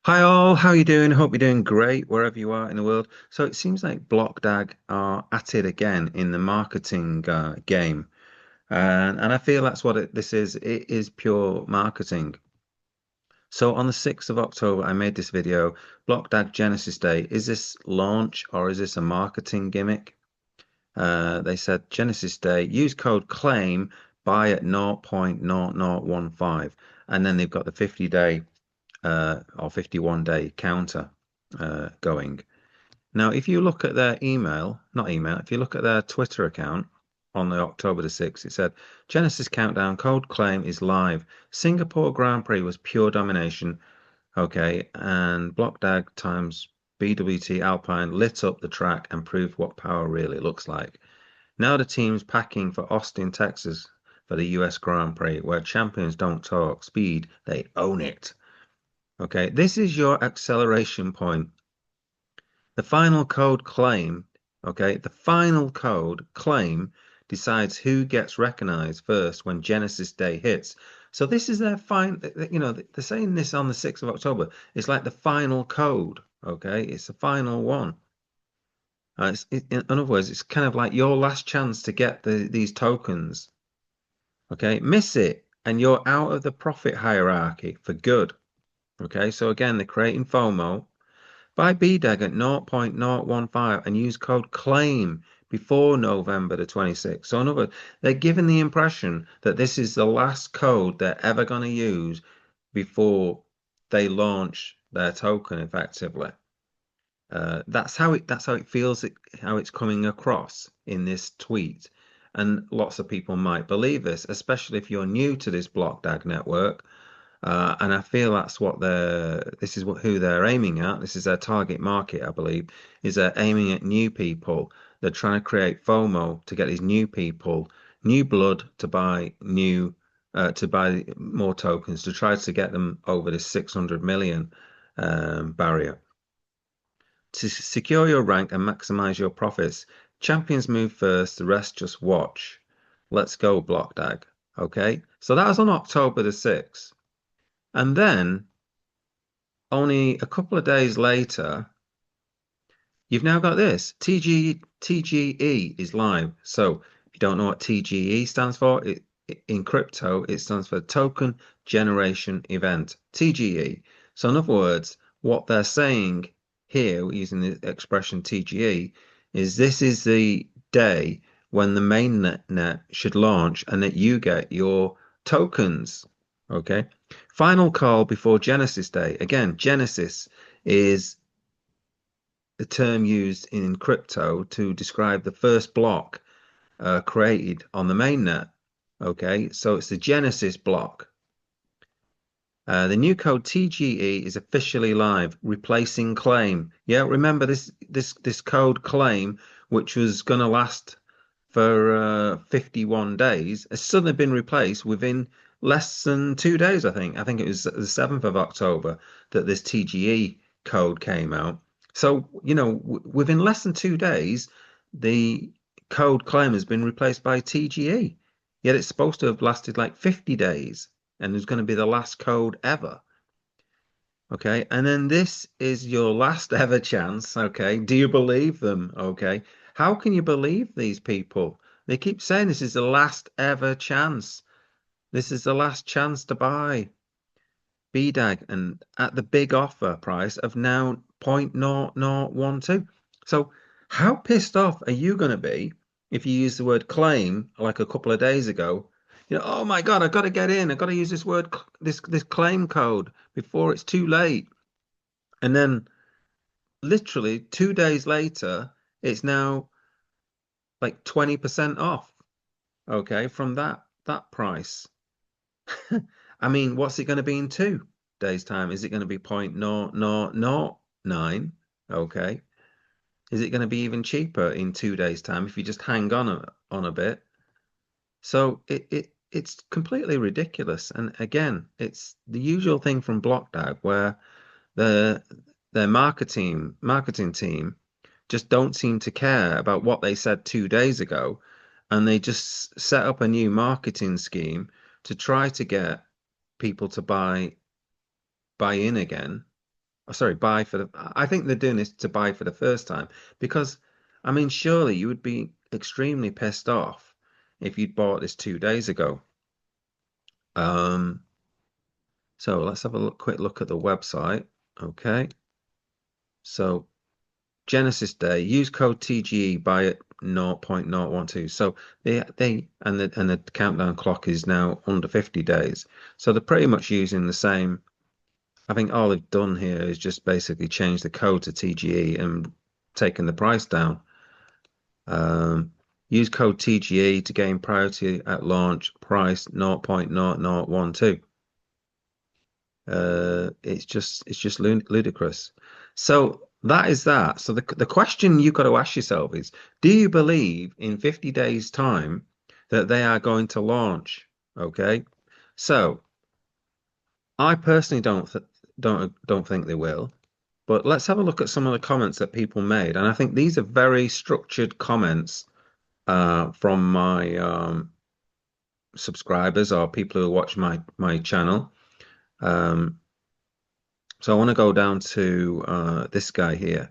Hi all, how you doing? Hope you're doing great wherever you are in the world. So it seems like Blockdag are at it again in the marketing game, and I feel that's what this is. It is pure marketing. So on the 6th of October, I made this video, Blockdag Genesis Day. Is this launch or is this a marketing gimmick? They said Genesis Day, use code CLAIM, buy at 0.0015, and then they've got the 50-day or 51-day counter going. Now, if you look at their not email, if you look at their Twitter account on the October the 6th, it said Genesis Countdown code claim is live. Singapore Grand Prix was pure domination. Okay, and Blockdag times BWT Alpine lit up the track and proved what power really looks like. Now the team's packing for Austin, Texas for the US Grand Prix, where champions don't talk speed, they own it. Okay, this is your acceleration point. The final code claim, okay, the final code claim decides who gets recognized first when Genesis Day hits. So this is their they're saying this on the 6th of October. It's like the final code, okay? It's the final one. In other words, it's kind of like your last chance to get these tokens, okay? Miss it, and you're out of the profit hierarchy for good. Okay, so again, they're creating FOMO. Buy BDAG at 0.015 and use code CLAIM before November the 26th. So in other words, they're giving the impression that this is the last code they're ever going to use before they launch their token effectively. That's how it feels, how it's coming across in this tweet. And lots of people might believe this, especially if you're new to this Blockdag network. And I feel that's what this is who they're aiming at. This is their target market, I believe, is they're aiming at new people. They're trying to create FOMO to get these new people, new blood to buy more tokens, to try to get them over this 600 million barrier. To secure your rank and maximize your profits, champions move first, the rest just watch. Let's go, Blockdag. Okay, so that was on October the 6th. And then only a couple of days later, you've now got this. TGE is live. So if you don't know what TGE stands for, in crypto, it stands for Token Generation Event, TGE. So in other words, what they're saying here, using the expression TGE, is this is the day when the mainnet should launch and that you get your tokens. Okay. Final call before Genesis Day. Again, Genesis is the term used in crypto to describe the first block created on the mainnet. Okay, so it's the Genesis block. The new code TGE is officially live, replacing claim. Yeah, remember this code claim, which was going to last for 51 days, has suddenly been replaced within less than 2 days, I think. I think it was the 7th of October that this TGE code came out. So, within less than 2 days, the code claim has been replaced by TGE. Yet it's supposed to have lasted like 50 days and it's going to be the last code ever. Okay, and then this is your last ever chance. Okay, do you believe them? Okay, how can you believe these people? They keep saying this is the last ever chance. This is the last chance to buy BDAG and at the big offer price of now 0.0012. So, how pissed off are you going to be if you use the word claim like a couple of days ago? Oh my God, I've got to get in. I've got to use this word, this claim code before it's too late. And then literally 2 days later, it's now like 20% off. Okay, from that price. I mean, what's it going to be in 2 days' time? Is it going to be 0.0009? Okay. Is it going to be even cheaper in 2 days' time if you just hang on a bit? So it's completely ridiculous. And again, it's the usual thing from Blockdag where the their marketing team just don't seem to care about what they said 2 days ago, and they just set up a new marketing scheme to try to get people to buy in again, Oh, sorry, buy for the. I think they're doing this to buy for the first time because, I mean, surely you would be extremely pissed off if you'd bought this 2 days ago. Um, so let's have a quick look at the website. Okay, so Genesis Day, use code TGE, buy it 0.012. So the countdown clock is now under 50 days. So they're pretty much using the same. I think all they've done here is just basically change the code to TGE and taken the price down. Um, use code TGE to gain priority at launch, price 0.0012. It's just ludicrous. So that is that. So the question you've got to ask yourself is, do you believe in 50 days time that they are going to launch? Okay. So I personally don't think they will. But let's have a look at some of the comments that people made. And I think these are very structured comments from my subscribers or people who watch my channel. Um, so I want to go down to this guy here,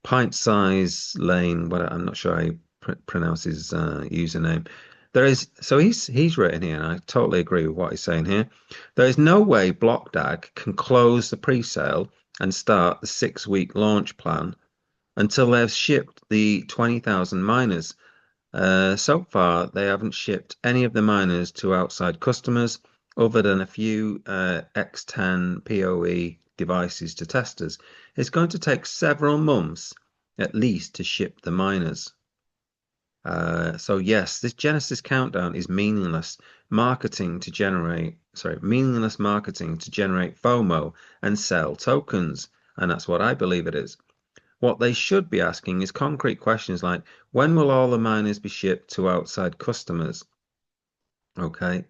Pint Size Lane. What I'm not sure how you pronounce his username. There is so he's written here, and I totally agree with what he's saying here. There is no way Blockdag can close the pre-sale and start the 6-week launch plan until they've shipped the 20,000 miners. So far, they haven't shipped any of the miners to outside customers other than a few X10 PoE devices to testers. It's going to take several months at least to ship the miners. So yes, this Genesis countdown is meaningless marketing to generate FOMO and sell tokens. And that's what I believe it is. What they should be asking is concrete questions like, when will all the miners be shipped to outside customers? Okay.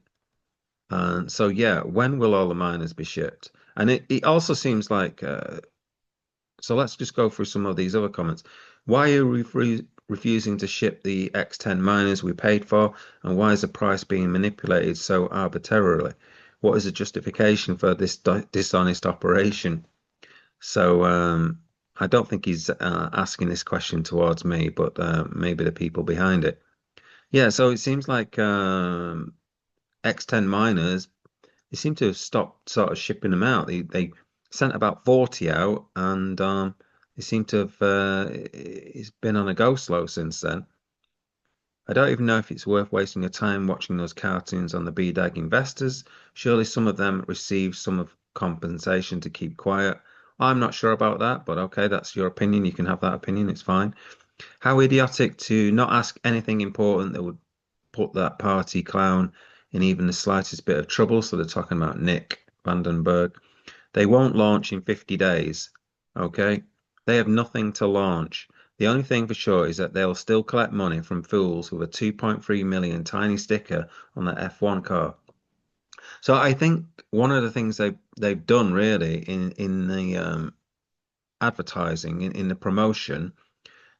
And so, yeah, when will all the miners be shipped? And it also seems like, so let's just go through some of these other comments. Why are you refusing to ship the X10 miners we paid for? And why is the price being manipulated so arbitrarily? What is the justification for this dishonest operation? So I don't think he's asking this question towards me, but maybe the people behind it. Yeah, so it seems like X10 miners, they seem to have stopped sort of shipping them out. They sent about 40 out, and they seem to have it's been on a go slow since then. I don't even know if it's worth wasting your time watching those cartoons on the BDAG investors. Surely some of them receive some of compensation to keep quiet. I'm not sure about that, but okay, that's your opinion. You can have that opinion, it's fine. How idiotic to not ask anything important that would put that party clown in even the slightest bit of trouble. So they're talking about Nick Vandenberg. They won't launch in 50 days. Okay? They have nothing to launch. The only thing for sure is that they'll still collect money from fools with a 2.3 million tiny sticker on the F1 car. So I think one of the things they've done really in the advertising in the promotion,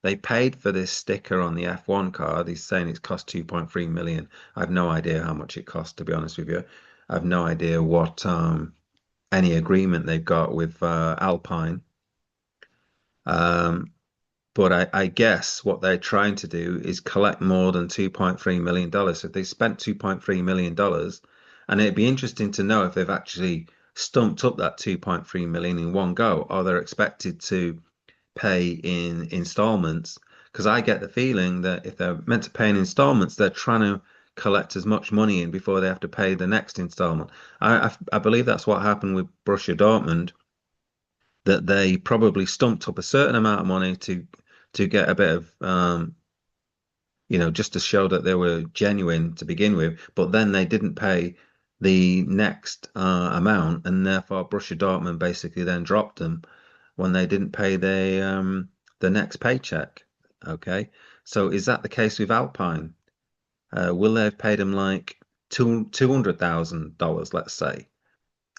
they paid for this sticker on the F1 car. He's saying it's cost 2.3 million. I have no idea how much it cost, to be honest with you. I have no idea what any agreement they've got with Alpine. Um, but I guess what they're trying to do is collect more than $2.3 million. So if they spent $2.3 million, and it'd be interesting to know if they've actually stumped up that 2.3 million in one go, or they're expected to pay in installments. Because I get the feeling that if they're meant to pay in installments, they're trying to collect as much money in before they have to pay the next installment. I believe that's what happened with Borussia Dortmund, that they probably stumped up a certain amount of money to get a bit of just to show that they were genuine to begin with, but then they didn't pay the next amount, and therefore Borussia Dortmund basically then dropped them when they didn't pay the next paycheck. Okay, so is that the case with Alpine? Will they have paid them like $200,000, let's say,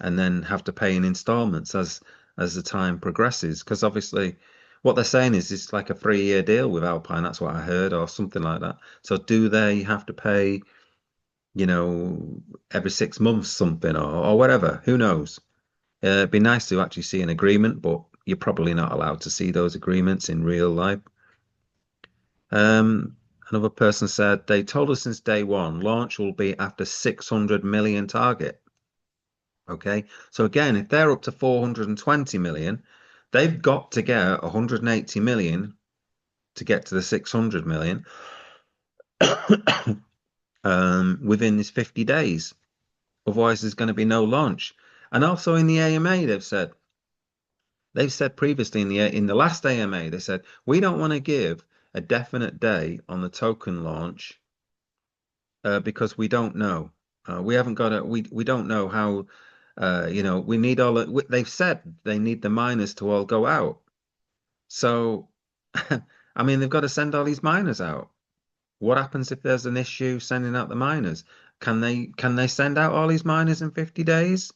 and then have to pay in installments as the time progresses? Because obviously, what they're saying is it's like a 3-year deal with Alpine. That's what I heard, or something like that. So do they have to pay, you know, every 6 months something or whatever? Who knows? It'd be nice to actually see an agreement, but you're probably not allowed to see those agreements in real life. Another person said they told us since day one launch will be after 600 million target. Okay, so again, if they're up to 420 million, they've got to get 180 million to get to the 600 million within this 50 days. Otherwise, there's going to be no launch. And also in the AMA, they've said previously in the last AMA, they said we don't want to give a definite day on the token launch because we don't know. We haven't got a we don't know how. We need all. They've said they need the miners to all go out. So, I mean, they've got to send all these miners out. What happens if there's an issue sending out the miners? Can they send out all these miners in 50 days?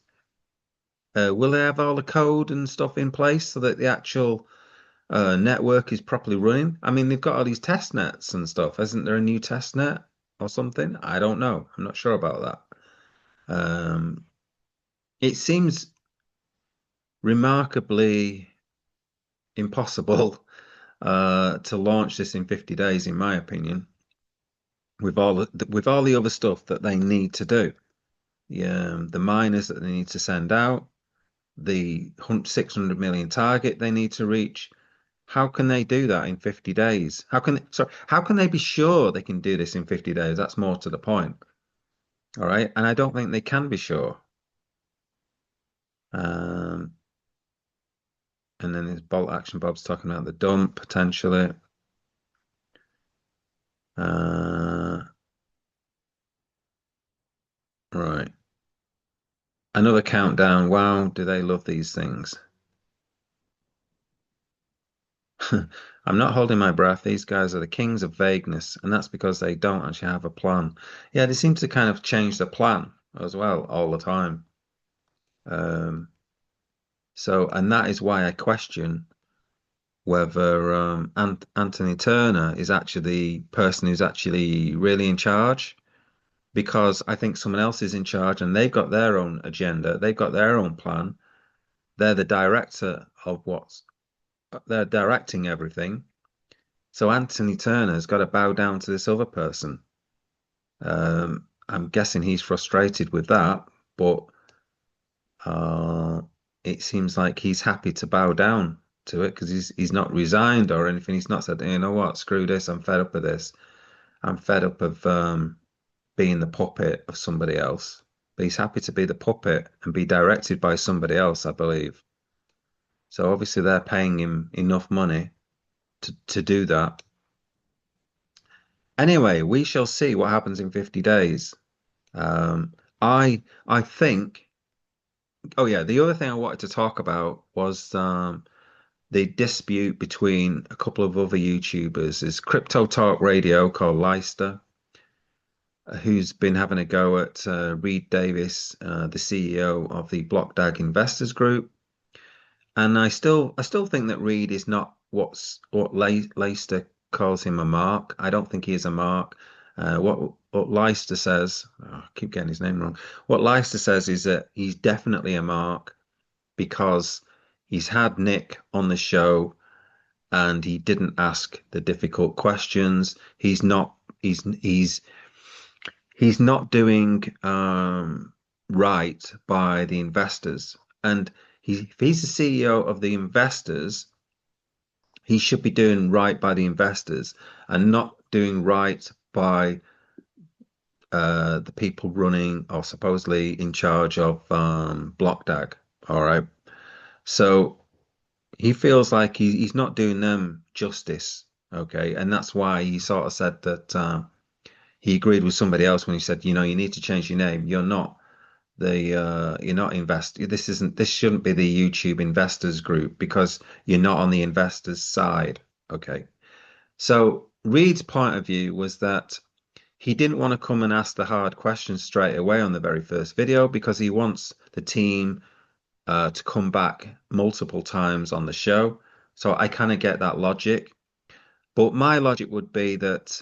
Will they have all the code and stuff in place so that the actual network is properly running? I mean, they've got all these test nets and stuff. Isn't there a new test net or something? I don't know. I'm not sure about that. It seems remarkably impossible to launch this in 50 days, in my opinion, with all the other stuff that they need to do. The miners that they need to send out, the 600 million target they need to reach. How can they do that in 50 days? How can they be sure they can do this in 50 days? That's more to the point. All right. And I don't think they can be sure. Um, and then there's Bolt Action Bob's talking about the dump potentially. Uh, right. Another countdown. Wow, do they love these things? I'm not holding my breath. These guys are the kings of vagueness, and that's because they don't actually have a plan. Yeah, they seem to kind of change the plan as well all the time. Um, and that is why I question whether Anthony Turner is actually the person who's actually really in charge, because I think someone else is in charge and they've got their own agenda, they've got their own plan. They're the director of they're directing everything. So Anthony Turner's got to bow down to this other person. I'm guessing he's frustrated with that, but uh, it seems like he's happy to bow down to it because he's not resigned or anything. He's not said, you know what, screw this. I'm fed up of this. I'm fed up of being the puppet of somebody else. But he's happy to be the puppet and be directed by somebody else, I believe. So obviously they're paying him enough money to do that. Anyway, we shall see what happens in 50 days. Um, I think. Oh yeah, the other thing I wanted to talk about was the dispute between a couple of other YouTubers. Is Crypto Talk Radio called Leicester, who's been having a go at Reid Davis, the CEO of the Blockdag Investors Group. And I still think that Reid is not what Leicester calls him a mark. I don't think he is a mark. What Leicester says, oh, I keep getting his name wrong. What Leicester says is that he's definitely a mark because he's had Nick on the show and he didn't ask the difficult questions. He's not doing right by the investors. And if he's the CEO of the investors, he should be doing right by the investors and not doing right by the people running or supposedly in charge of Blockdag. All right. So he feels like he's not doing them justice. Okay. And that's why he sort of said that he agreed with somebody else when he said, you need to change your name. You're not this shouldn't be the YouTube investors group because you're not on the investors side. Okay. So Reid's point of view was that he didn't want to come and ask the hard questions straight away on the very first video because he wants the team to come back multiple times on the show. So I kind of get that logic. But my logic would be that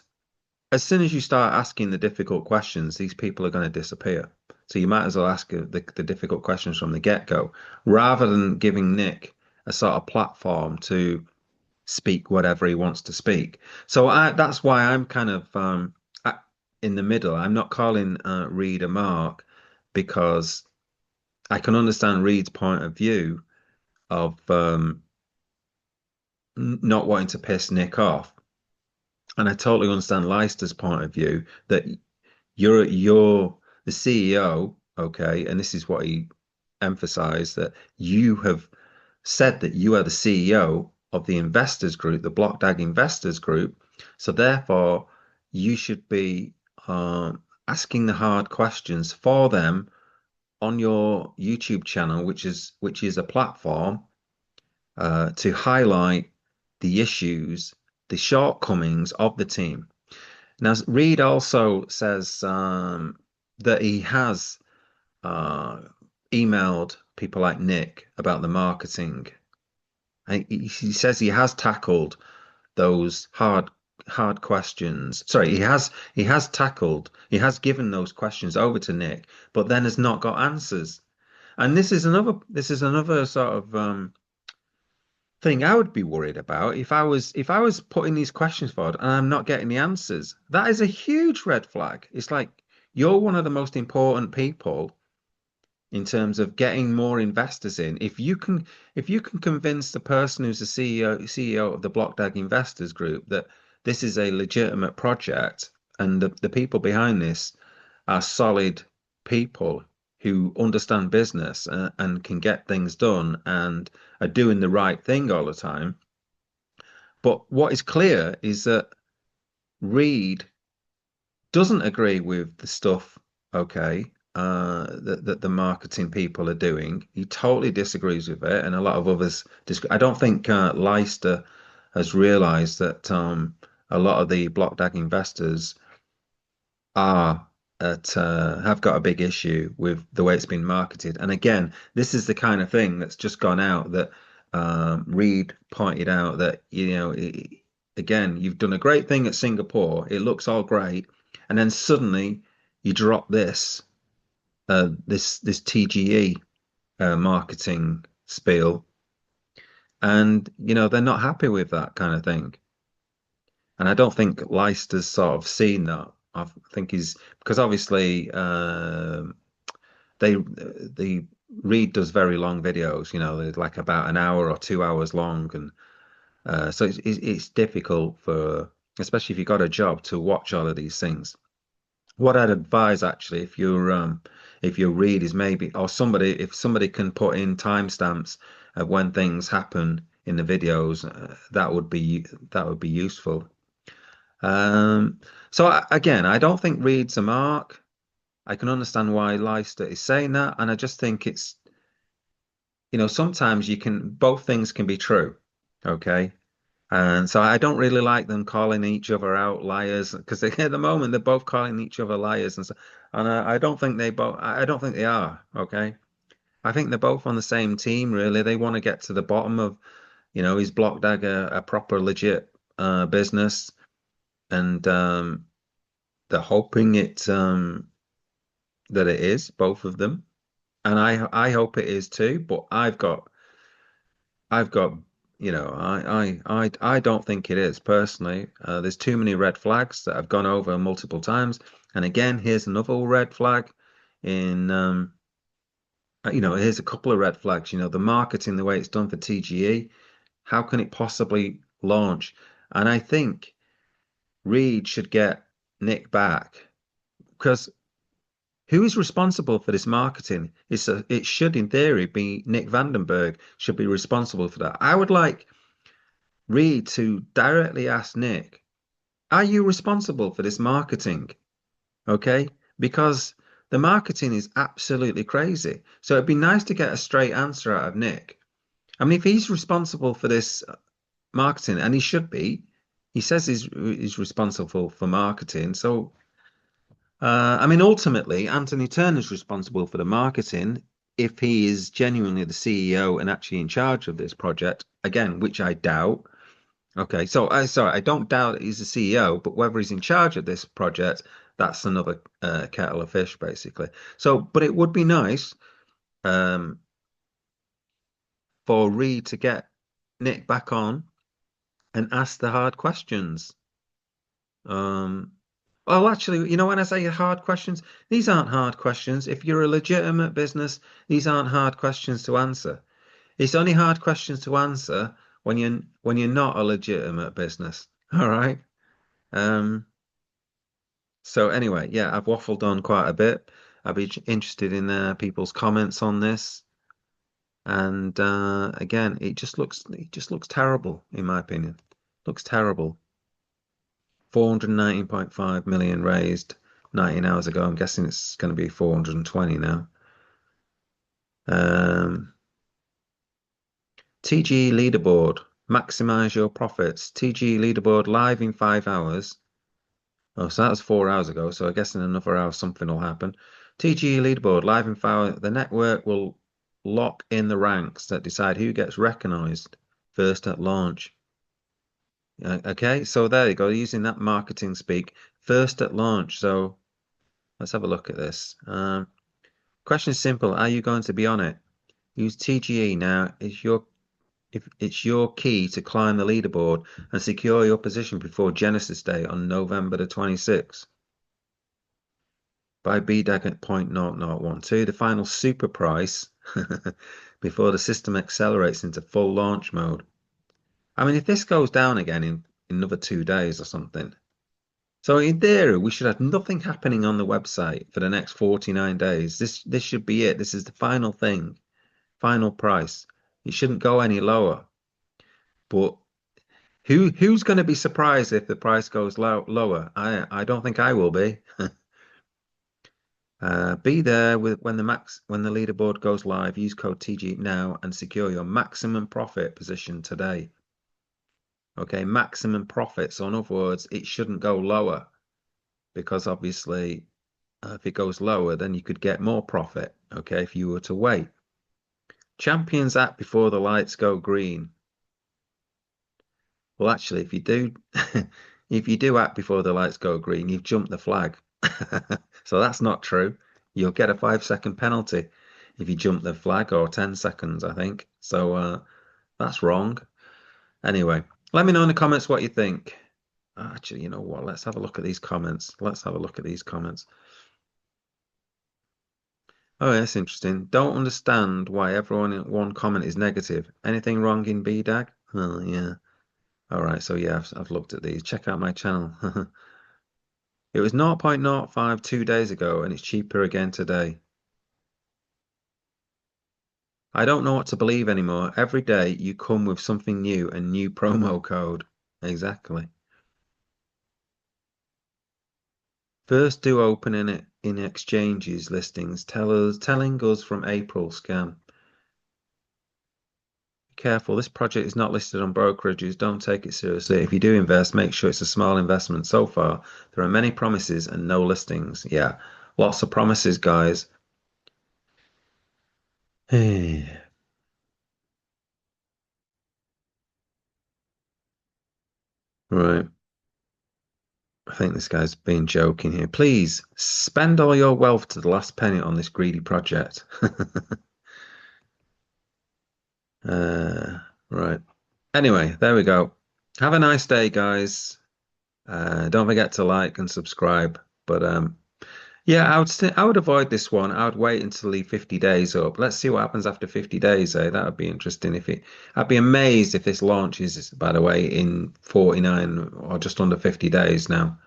as soon as you start asking the difficult questions, these people are going to disappear. So you might as well ask the difficult questions from the get-go, rather than giving Nick a sort of platform to speak whatever he wants to speak. So that's why I'm kind of in the middle. I'm not calling Reid a mark because I can understand Reid's point of view of not wanting to piss Nick off. And I totally understand Leicester's point of view that you're the CEO, okay, and this is what he emphasized, that you have said that you are the CEO of the investors group, the Blockdag investors group. So therefore, you should be asking the hard questions for them on your YouTube channel, which is a platform to highlight the issues, the shortcomings of the team. Now, Reid also says that he has uh, emailed people like Nick about the marketing. He says he has tackled those hard questions. Sorry, he has given those questions over to Nick, but then has not got answers. And this is another sort of thing I would be worried about if I was putting these questions forward and I'm not getting the answers. That is a huge red flag. It's like you're one of the most important people in terms of getting more investors in. If you can convince the person who's the CEO of the Blockdag Investors Group that this is a legitimate project and the people behind this are solid people who understand business and can get things done and are doing the right thing all the time. But what is clear is that Reid doesn't agree with the stuff, okay, that the marketing people are doing. He totally disagrees with it, and a lot of others disagree. I don't think Leicester has realised that a lot of the Blockdag investors are have got a big issue with the way it's been marketed. And again, this is the kind of thing that's just gone out that Reid pointed out that, again, you've done a great thing at Singapore. It looks all great. And then suddenly you drop this TGE marketing spiel, and they're not happy with that kind of thing. And I don't think Leicester's sort of seen that. I think he's because obviously the Reid does very long videos, they're like about an hour or 2 hours long, and so it's difficult for, especially if you've got a job, to watch all of these things. What I'd advise actually, if your Reid is maybe, or if somebody can put in timestamps of when things happen in the videos, that would be useful. So again, I don't think Reid's a mark. I can understand why Leicester is saying that, and I just think it's, sometimes both things can be true, okay? And so I don't really like them calling each other out liars, because at the moment they're both calling each other liars, and I don't think I don't think they are, okay? I think they're both on the same team, really. They want to get to the bottom of, is Blockdag a proper legit business, and they're hoping that it is, both of them, and I hope it is too. But I've got I don't think it is personally. There's too many red flags that I've gone over multiple times, and again, here's another red flag. Here's a couple of red flags. The marketing, the way it's done for TGE, how can it possibly launch? And I think Reid should get Nick back, because who is responsible for this marketing? It should, in theory, be Nick Vandenberg should be responsible for that. I would like Reid to directly ask Nick, are you responsible for this marketing? Okay? Because the marketing is absolutely crazy. So it'd be nice to get a straight answer out of Nick. I mean, if he's responsible for this marketing, and he should be, he says he's responsible for marketing. So I mean, ultimately, Anthony Turner's responsible for the marketing if he is genuinely the CEO and actually in charge of this project, again, which I doubt. Okay, so I don't doubt that he's the CEO, but whether he's in charge of this project, that's another kettle of fish, basically. So, but it would be nice um, for Reid to get Nick back on and ask the hard questions. Um, well, actually, when I say hard questions, these aren't hard questions. If you're a legitimate business, these aren't hard questions to answer. It's only hard questions to answer when you're not a legitimate business. All right. Um, so anyway, yeah, I've waffled on quite a bit. I'd be interested in people's comments on this. And again, it just looks terrible in my opinion. Looks terrible. 419.5 million raised 19 hours ago. I'm guessing it's going to be 420 now. Um, TGE leaderboard, maximize your profits. TGE leaderboard live in 5 hours. Oh, so that was 4 hours ago. So I guess in another hour something will happen. TGE leaderboard live in 5 hours. The network will lock in the ranks that decide who gets recognized first at launch. Okay, so there you go, using that marketing speak, first at launch. So let's have a look at this. Question is simple. Are you going to be on it? Use TGE now. If it's your key to climb the leaderboard and secure your position before Genesis Day on November the 26th. Buy BDAG at 0.0012, the final super price before the system accelerates into full launch mode. I mean, if this goes down again in another 2 days or something. So in theory, we should have nothing happening on the website for the next 49 days. This should be it. This is the final thing, final price. It shouldn't go any lower. But who's going to be surprised if the price goes lower? I don't think I will be. Be there when the leaderboard goes live. Use code TG now and secure your maximum profit position today. Okay, maximum profit. So in other words, it shouldn't go lower because obviously, if it goes lower, then you could get more profit. Okay, if you were to wait. Champions act before the lights go green. Well, actually, if you do, if you do act before the lights go green, you've jumped the flag. So that's not true. You'll get a 5-second penalty if you jump the flag, or 10 seconds, I think. So that's wrong. Anyway, let me know in the comments what you think. Actually, you know what? Let's have a look at these comments. Let's have a look at these comments. Oh, that's interesting. Don't understand why everyone in one comment is negative. Anything wrong in BDAG? Oh, yeah. All right, so yeah, I've looked at these. Check out my channel. It was 0.05 2 days ago, and it's cheaper again today. I don't know what to believe anymore. Every day you come with something new, a new promo code. Exactly. First do open in exchanges listings. Telling us from April scam. Be careful, this project is not listed on brokerages. Don't take it seriously. If you do invest, make sure it's a small investment. So far, there are many promises and no listings. Yeah, lots of promises, guys. Hey. Right. I think this guy's being joking here. Please spend all your wealth to the last penny on this greedy project. Right. Anyway, there we go. Have a nice day, guys. Don't forget to like and subscribe. But yeah, I would avoid this one. I would wait until the 50 days up. Let's see what happens after 50 days, eh? That would be interesting. I'd be amazed if this launches, by the way, in 49 or just under 50 days now.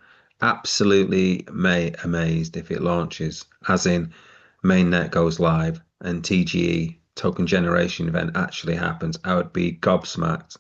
Absolutely amazed if it launches, as in mainnet goes live and TGE token generation event actually happens. I would be gobsmacked.